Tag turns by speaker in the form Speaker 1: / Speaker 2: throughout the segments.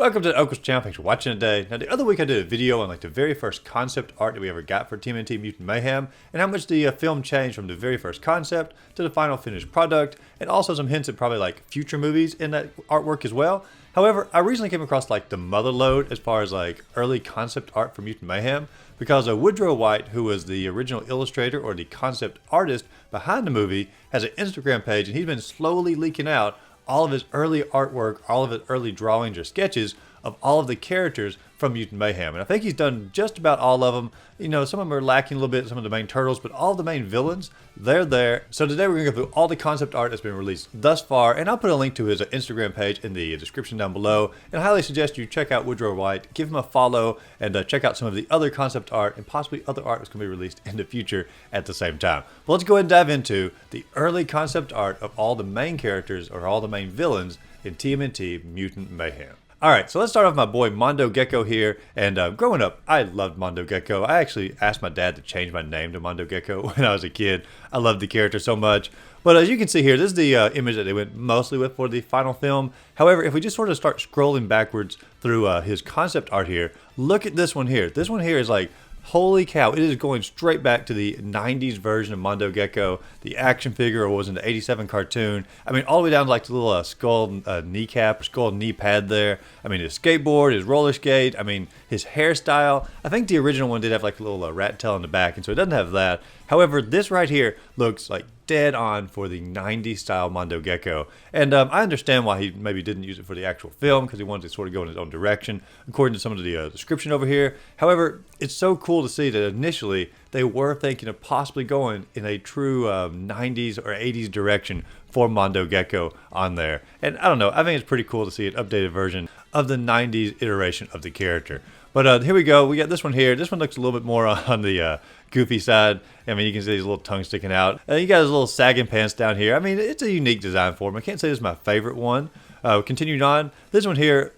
Speaker 1: Welcome to the Uncle's channel. Thanks for watching today. Now, the other week I did a video on like the very first concept art that we ever got for TMNT Mutant Mayhem, and how much the film changed from the very first concept to the final finished product, and also some hints at probably like future movies in that artwork as well. However, I recently came across like the mother lode as far as like early concept art for Mutant Mayhem, because Woodrow White, who was the original illustrator or the concept artist behind the movie, has an Instagram page, and he's been slowly leaking out all of his early artwork, all of his early drawings or sketches of all of the characters from Mutant Mayhem. And I think he's done just about all of them. You know, some of them are lacking a little bit, some of the main turtles, but all the main villains, they're there. So today we're going to go through all the concept art that's been released thus far, and I'll put a link to his Instagram page in the description down below. And I highly suggest you check out Woodrow White, give him a follow, and check out some of the other concept art and possibly other art that's going to be released in the future at the same time. Well, let's go ahead and dive into the early concept art of all the main characters or all the main villains in TMNT Mutant Mayhem. Alright, so let's start off with my boy Mondo Gecko here, and growing up, I loved Mondo Gecko. I actually asked my dad to change my name to Mondo Gecko when I was a kid. I loved the character so much. But as you can see here, this is the image that they went mostly with for the final film. However, if we just sort of start scrolling backwards through his concept art here, look at this one here. This one here is like, holy cow, it is going straight back to the 90s version of Mondo Gecko, the action figure, or was in the 87 cartoon. I mean, all the way down to like the little skull kneecap or skull knee pad there. I mean, his skateboard, his roller skate, I mean, his hairstyle. I think the original one did have like a little rat tail in the back, and so it doesn't have that. However, this right here looks like dead on for the 90s style Mondo Gecko. And I understand why he maybe didn't use it for the actual film, because he wanted to sort of go in his own direction, according to some of the description over here. However, it's so cool to see that initially they were thinking of possibly going in a true 90s or 80s direction for Mondo Gecko on there. And I don't know, I think it's pretty cool to see an updated version of the 90s iteration of the character. But here we go. We got this one here. This one looks a little bit more on the goofy side. I mean, you can see his little tongue sticking out. You got his little sagging pants down here. I mean, it's a unique design for him. I can't say this is my favorite one. Continuing on, this one here,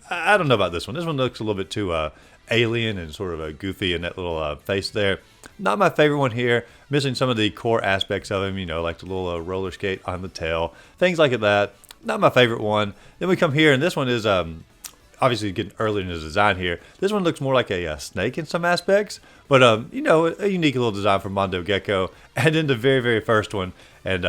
Speaker 1: I don't know about this one. This one looks a little bit too alien and sort of goofy in that little face there. Not my favorite one here. Missing some of the core aspects of him, you know, like the little roller skate on the tail. Things like that. Not my favorite one. Then we come here, and this one is obviously getting early in his design here. This one looks more like a snake in some aspects, but you know, a unique little design for Mondo Gecko. And then the very, very first one, and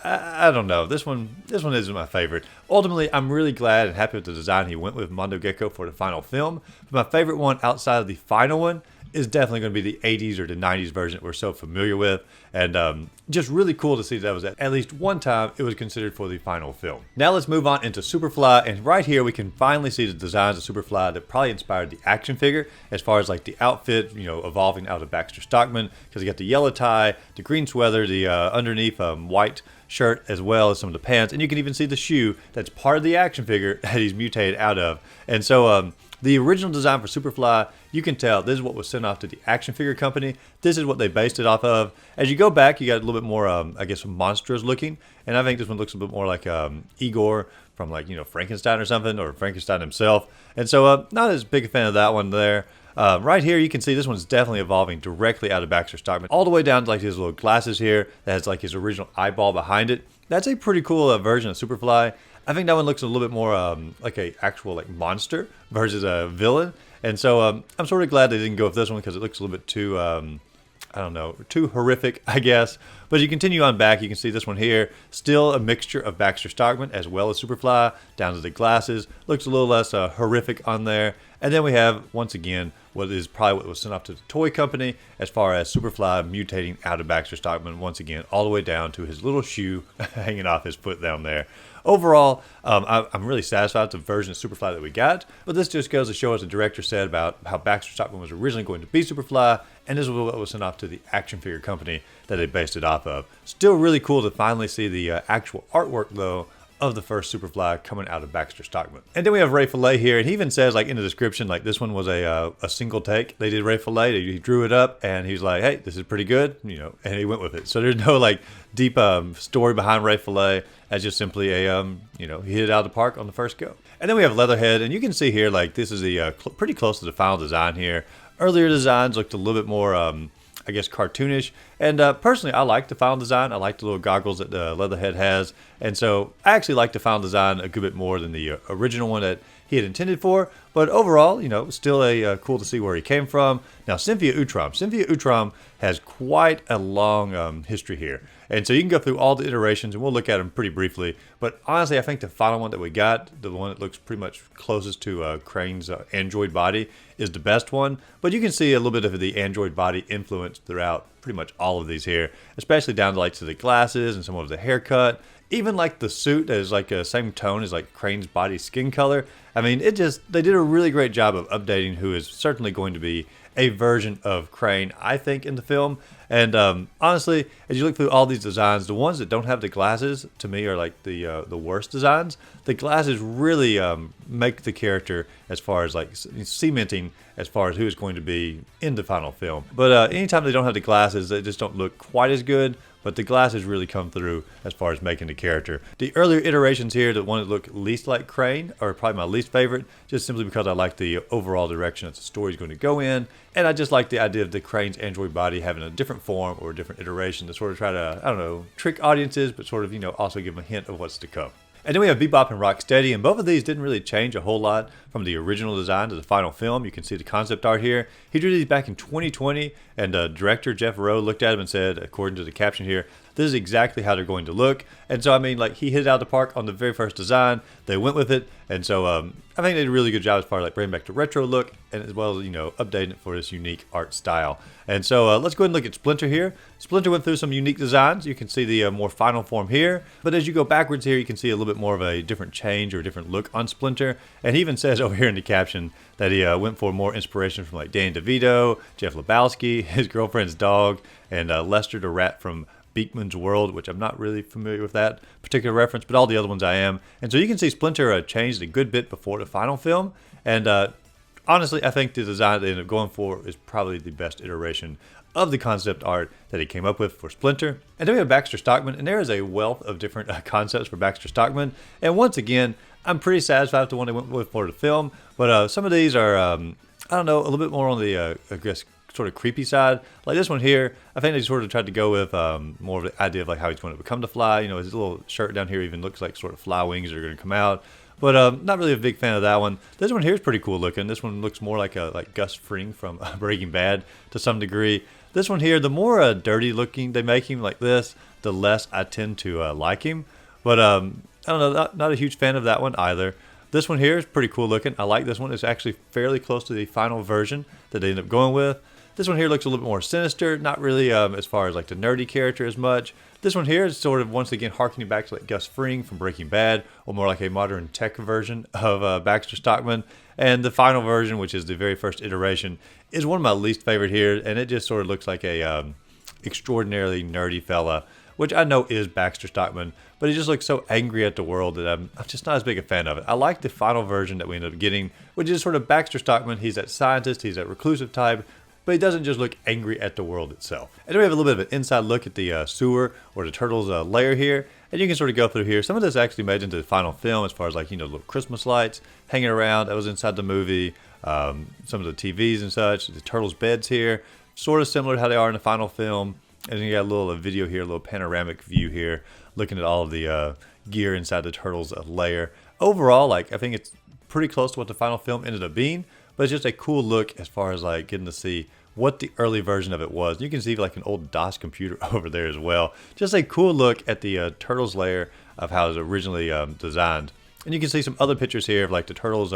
Speaker 1: I don't know, this one isn't my favorite. Ultimately, I'm really glad and happy with the design he went with Mondo Gecko for the final film. But my favorite one outside of the final one is definitely going to be the 80s or the 90s version that we're so familiar with. And just really cool to see that was at least one time it was considered for the final film. Now let's move on into Superfly, and right here we can finally see the designs of Superfly that probably inspired the action figure, as far as like the outfit, you know, evolving out of Baxter Stockman, because you got the yellow tie, the green sweater, the underneath white shirt, as well as some of the pants, and you can even see the shoe that's part of the action figure that he's mutated out of. And so the original design for Superfly, you can tell this is what was sent off to the action figure company. This is what they based it off of. As you go back, you got a little bit more, I guess, monstrous looking. And I think this one looks a bit more like Igor from, like, you know, Frankenstein or something, or Frankenstein himself. And so not as big a fan of that one there. Right here, you can see this one's definitely evolving directly out of Baxter Stockman, all the way down to like his little glasses here that has like his original eyeball behind it. That's a pretty cool version of Superfly. I think that one looks a little bit more like a actual like monster versus a villain. And so I'm sort of glad they didn't go with this one, because it looks a little bit too, I don't know, too horrific, I guess. But as you continue on back, you can see this one here, still a mixture of Baxter Stockman as well as Superfly, down to the glasses. Looks a little less horrific on there. And then we have, once again, what is probably what was sent off to the toy company, as far as Superfly mutating out of Baxter Stockman, once again, all the way down to his little shoe hanging off his foot down there. Overall, I'm really satisfied with the version of Superfly that we got, but this just goes to show us the director said about how Baxter Stockman was originally going to be Superfly, and this was what was sent off to the action figure company that they based it off of. Still really cool to finally see the actual artwork, though, of the first Superfly coming out of Baxter Stockman. And then we have Ray Fillet here, and he even says, like, in the description, like, this one was a single take. They did Ray Fillet, he drew it up, and he's like, hey, this is pretty good, you know, and he went with it. So there's no like deep story behind Ray Fillet. That's just simply a you know, he hit it out of the park on the first go. And then we have Leatherhead, and you can see here, like, this is the pretty close to the final design here. Earlier designs looked a little bit more I guess, cartoonish. And personally, I like the final design. I like the little goggles that Leatherhead has. And so I actually like the final design a good bit more than the original one that he had intended for. But overall, still cool to see where he came from. Now, Cynthia Utrom has quite a long history here. And so you can go through all the iterations, and we'll look at them pretty briefly. But honestly, I think the final one that we got, the one that looks pretty much closest to Crane's android body, is the best one. But you can see a little bit of the android body influence throughout pretty much all of these here, especially down to the glasses and some of the haircut. Even the suit that is the same tone as Crane's body skin color. I mean, they did a really great job of updating who is certainly going to be a version of Crane, I think, in the film. And honestly, as you look through all these designs, the ones that don't have the glasses, to me, are the worst designs. The glasses really make the character as far as cementing as far as who is going to be in the final film. But anytime they don't have the glasses, they just don't look quite as good. But the glasses really come through as far as making the character. The earlier iterations here, the one that look least like Crane, are probably my least favorite, just simply because I like the overall direction that the story is going to go in. And I just like the idea of the Crane's android body having a different form or a different iteration to sort of try to, I don't know, trick audiences, but sort of, also give them a hint of what's to come. And then we have Bebop and Rocksteady, and both of these didn't really change a whole lot from the original design to the final film. You can see the concept art here. He drew these back in 2020, and director Jeff Rowe looked at them and said, according to the caption here, this is exactly how they're going to look. And so, I mean, he hit it out of the park on the very first design. They went with it, and so I think they did a really good job as far as bringing back the retro look, and as well as, updating it for this unique art style. And so let's go ahead and look at Splinter here. Splinter went through some unique designs. You can see the more final form here, but as you go backwards here, you can see a little bit more of a different change or a different look on Splinter. And he even says over here in the caption that he went for more inspiration from Danny DeVito, Jeff Lebowski, his girlfriend's dog, and Lester the rat from Beakman's World, which I'm not really familiar with that particular reference, but all the other ones I am. And so you can see Splinter changed a good bit before the final film. And honestly, I think the design they ended up going for is probably the best iteration of the concept art that he came up with for Splinter. And then we have Baxter Stockman, and there is a wealth of different concepts for Baxter Stockman. And once again, I'm pretty satisfied with the one they went with for the film, but some of these are, I don't know, a little bit more on the, I guess, sort of creepy side. Like this one here, I think they sort of tried to go with more of the idea of how he's going to become the Fly. His little shirt down here even looks like sort of fly wings that are going to come out. But not really a big fan of that one. This one here is pretty cool looking. This one looks more like Gus Fring from Breaking Bad to some degree. This one here, the more dirty looking they make him like this, the less I tend to like him. But I don't know, not a huge fan of that one either. This one here is pretty cool looking. I like this one. It's actually fairly close to the final version that they ended up going with. This one here looks a little bit more sinister, not really as far as the nerdy character as much. This one here is sort of, once again, harkening back to Gus Fring from Breaking Bad, or more like a modern tech version of Baxter Stockman. And the final version, which is the very first iteration, is one of my least favorite here, and it just sort of looks like a extraordinarily nerdy fella, which I know is Baxter Stockman, but he just looks so angry at the world that I'm just not as big a fan of it. I like the final version that we ended up getting, which is sort of Baxter Stockman. He's that scientist, he's that reclusive type, but he doesn't just look angry at the world itself. And then we have a little bit of an inside look at the sewer or the turtles lair here. And you can sort of go through here. Some of this actually made into the final film as far as little Christmas lights hanging around. That was inside the movie. Some of the TVs and such. The turtles' beds here. Sort of similar to how they are in the final film. And then you got a little video here, a little panoramic view here, looking at all of the gear inside the turtles' lair. Overall, I think it's pretty close to what the final film ended up being. But it's just a cool look as far as getting to see what the early version of it was. You can see an old DOS computer over there as well. Just a cool look at the turtles lair of how it was originally designed. And you can see some other pictures here of the turtles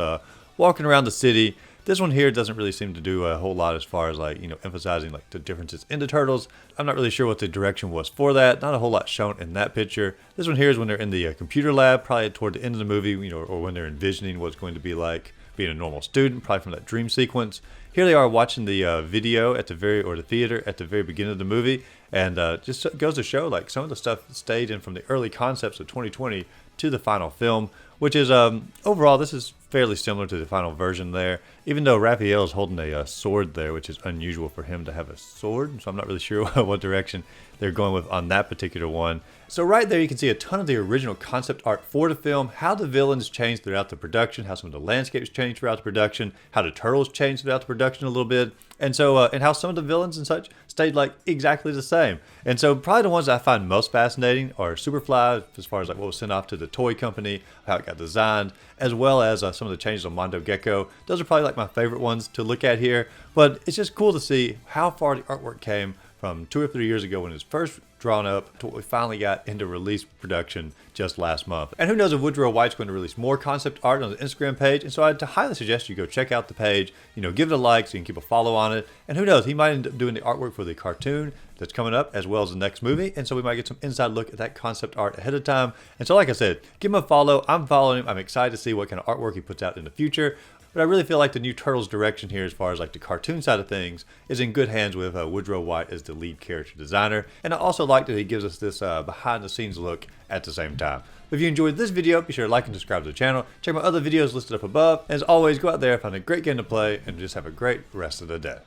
Speaker 1: walking around the city. This one here doesn't really seem to do a whole lot as far as emphasizing the differences in the turtles. I'm not really sure what the direction was for that. Not a whole lot shown in that picture. This one here is when they're in the computer lab, probably toward the end of the movie, or when they're envisioning what it's going to be like being a normal student, probably from that dream sequence. Here they are watching the video at the theater at the very beginning of the movie, and just goes to show some of the stuff stayed in from the early concepts of 2020 to the final film, which is overall this is fairly similar to the final version there, even though Raphael is holding a sword there, which is unusual for him to have a sword, so I'm not really sure what direction they're going with on that particular one. So right there you can see a ton of the original concept art for the film, how the villains changed throughout the production, how some of the landscapes changed throughout the production, how the turtles changed throughout the production a little bit, and so and how some of the villains and such stayed like exactly the same. And so probably the ones that I find most fascinating are Superfly, as far as like what was sent off to the toy company, how it got designed, as well as some of the changes on Mondo Gecko. Those are probably like my favorite ones to look at here, but it's just cool to see how far the artwork came from 2 or 3 years ago when it was first drawn up to what we finally got into release production just last month. And who knows if Woodrow White's going to release more concept art on the Instagram page, and so I'd highly suggest you go check out the page, give it a like so you can keep a follow on it, and who knows, he might end up doing the artwork for the cartoon that's coming up as well as the next movie, and so we might get some inside look at that concept art ahead of time. And so like I said, give him a follow. I'm following him. I'm excited to see what kind of artwork he puts out in the future. But I really feel like the new Turtles direction here, as far as like the cartoon side of things, is in good hands with Woodrow White as the lead character designer. And I also like that he gives us this behind the scenes look at the same time. If you enjoyed this video, be sure to like and subscribe to the channel. Check my other videos listed up above. As always, go out there, find a great game to play, and just have a great rest of the day.